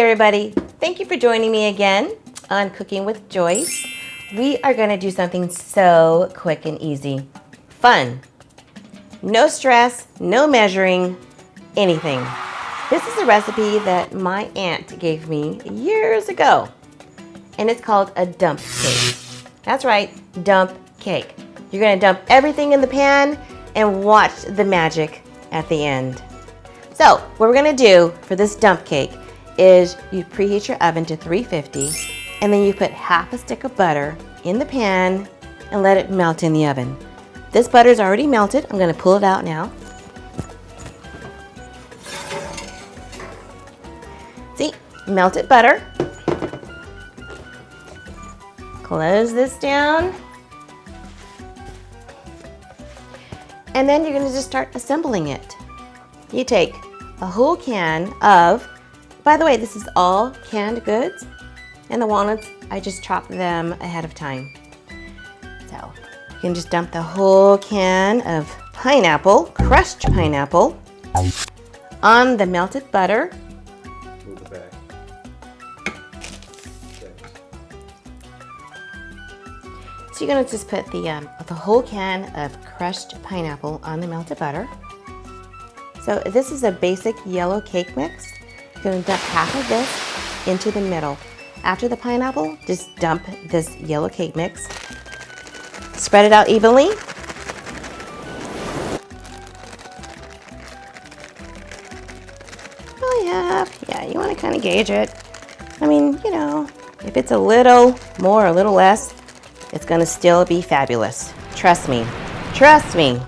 Hey everybody, thank you for joining me again on Cooking with Joyce. We are going to do something so quick and easy. Fun. No stress, no measuring, anything. This is a recipe that my aunt gave me years ago, and it's called a dump cake. That's right, dump cake. You're going to dump everything in the pan and watch the magic at the end. So what we're going to do for this dump cake is you preheat your oven to 350, and then you put half a stick of butter in the pan and let it melt in the oven. This butter is already melted. I'm going to pull it out now. See, melted butter. Close this down. And then you're going to just start assembling it. You take a whole can of, by the way, this is all canned goods, and the walnuts, I just chopped them ahead of time. So you can just dump the whole can of pineapple, crushed pineapple, on the melted butter. Move it back. So you're going to just put the whole can of crushed pineapple on the melted butter. So this is a basic yellow cake mix. You're going to dump half of this into the middle. After the pineapple, just dump this yellow cake mix. Spread it out evenly. Really half. Yeah, you want to kind of gauge it. I mean, you know, if it's a little more, a little less, it's going to still be fabulous. Trust me. Trust me.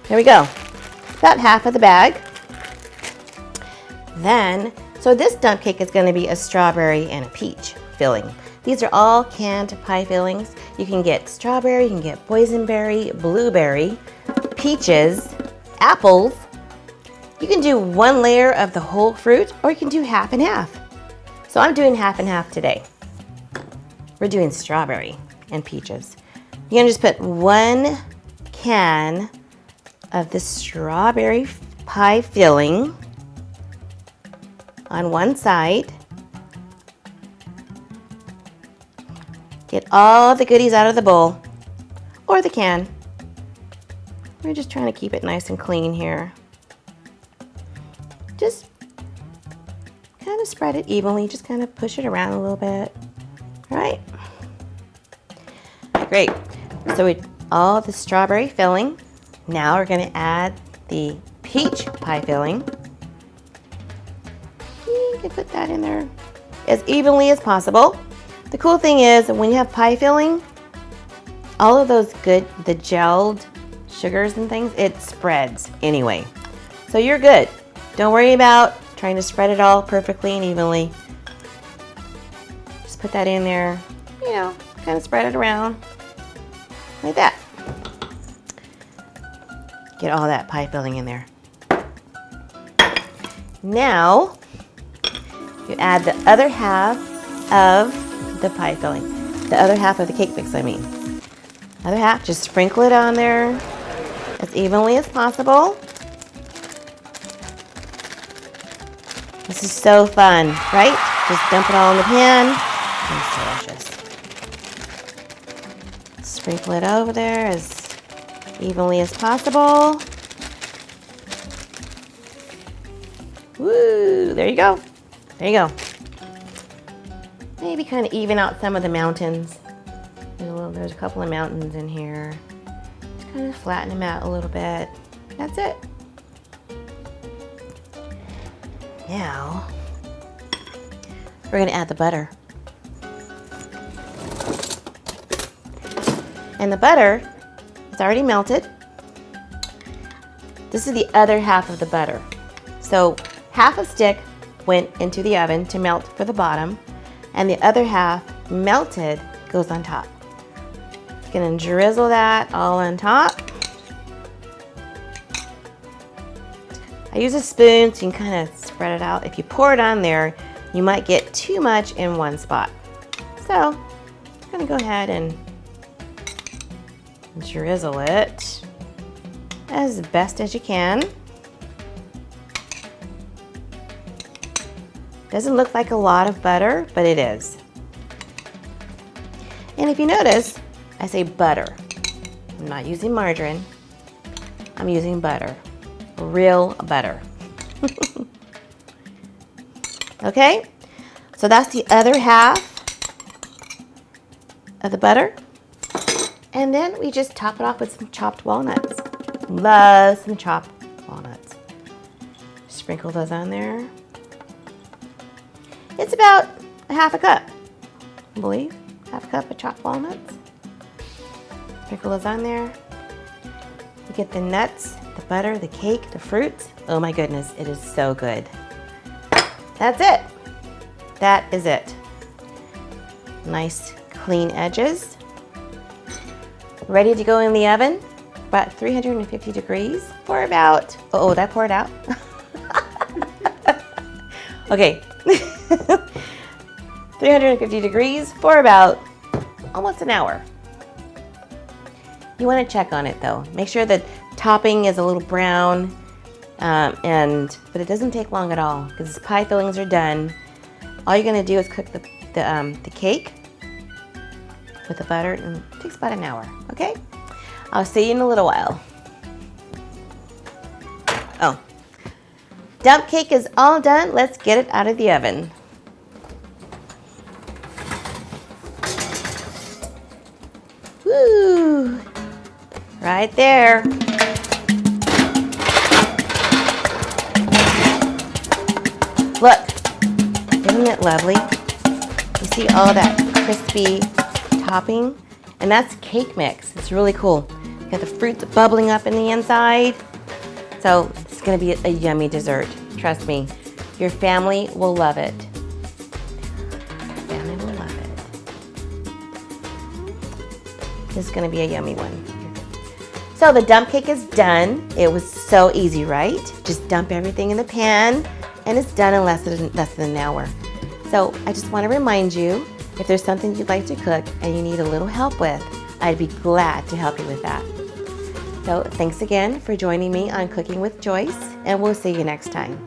There we go. About half of the bag. Then, so this dump cake is going to be a strawberry and a peach filling. These are all canned pie fillings. You can get strawberry, you can get boysenberry, blueberry, peaches, apples. You can do one layer of the whole fruit, or you can do half and half. So I'm doing half and half today. We're doing strawberry and peaches. You're going to just put one can of the strawberry pie filling on one side. Get all the goodies out of the bowl or the can. We're just trying to keep it nice and clean here. Just kind of spread it evenly, just kind of push it around a little bit. All right. Great. So we all the strawberry filling. Now we're going to add the peach pie filling. You can put that in there as evenly as possible. The cool thing is when you have pie filling, all of those the gelled sugars and things, it spreads anyway. So you're good. Don't worry about trying to spread it all perfectly and evenly. Just put that in there, you know, kind of spread it around like that. Get all that pie filling in there. Now, you add the other half of the pie filling. The other half of the cake mix, I mean. Other half, just sprinkle it on there as evenly as possible. This is so fun, right? Just dump it all in the pan. It's delicious. Sprinkle it over there as evenly as possible. Woo! There you go. There you go. Maybe kind of even out some of the mountains. There's a couple of mountains in here. Just kind of flatten them out a little bit. That's it. Now, we're going to add the butter. And the butter is already melted. This is the other half of the butter. So half a stick went into the oven to melt for the bottom, and the other half melted goes on top. You're going to drizzle that all on top. I use a spoon so you can kind of spread it out. If you pour it on there, you might get too much in one spot. So I'm going to go ahead and drizzle it as best as you can. Doesn't look like a lot of butter, but it is. And if you notice, I say butter. I'm not using margarine. I'm using butter. Real butter. Okay, so that's the other half of the butter. And then we just top it off with some chopped walnuts. Love some chopped walnuts. Sprinkle those on there. It's about a half a cup, I believe. Half a cup of chopped walnuts. Sprinkle those on there. You get the nuts, the butter, the cake, the fruits. Oh my goodness, it is so good. That's it. That is it. Nice clean edges. Ready to go in the oven, about 350 degrees for about, oh, that poured out. Okay, 350 degrees for about almost an hour. You want to check on it though. Make sure the topping is a little brown, but it doesn't take long at all because the pie fillings are done. All you're going to do is cook the cake with the butter, and it takes about an hour, okay? I'll see you in a little while. Oh, dump cake is all done. Let's get it out of the oven. Woo! Right there. Look, isn't it lovely? You see all that crispy topping, and that's cake mix. It's really cool. You got the fruits bubbling up in the inside. So it's gonna be a yummy dessert. Trust me, your family will love it. Your family will love it. This is gonna be a yummy one. So the dump cake is done. It was so easy, right? Just dump everything in the pan, and it's done in less than an hour. So I just want to remind you, if there's something you'd like to cook and you need a little help with, I'd be glad to help you with that. So thanks again for joining me on Cooking with Joyce, and we'll see you next time.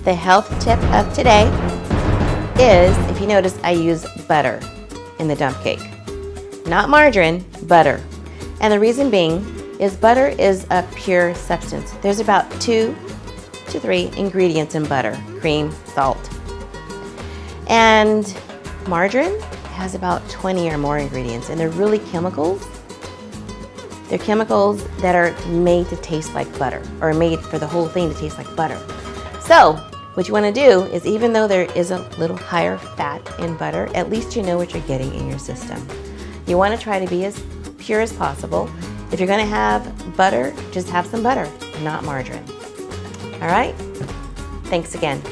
The health tip of today is, if you notice, I use butter in the dump cake. Not margarine, butter. And the reason being is butter is a pure substance. There's about 2 to 3 ingredients in butter: cream, salt. And margarine has about 20 or more ingredients, and they're really chemicals. They're chemicals that are made to taste like butter, or made for the whole thing to taste like butter. So what you want to do is, even though there is a little higher fat in butter, at least you know what you're getting in your system. You want to try to be as pure as possible. If you're going to have butter, just have some butter, not margarine. All right? Thanks again.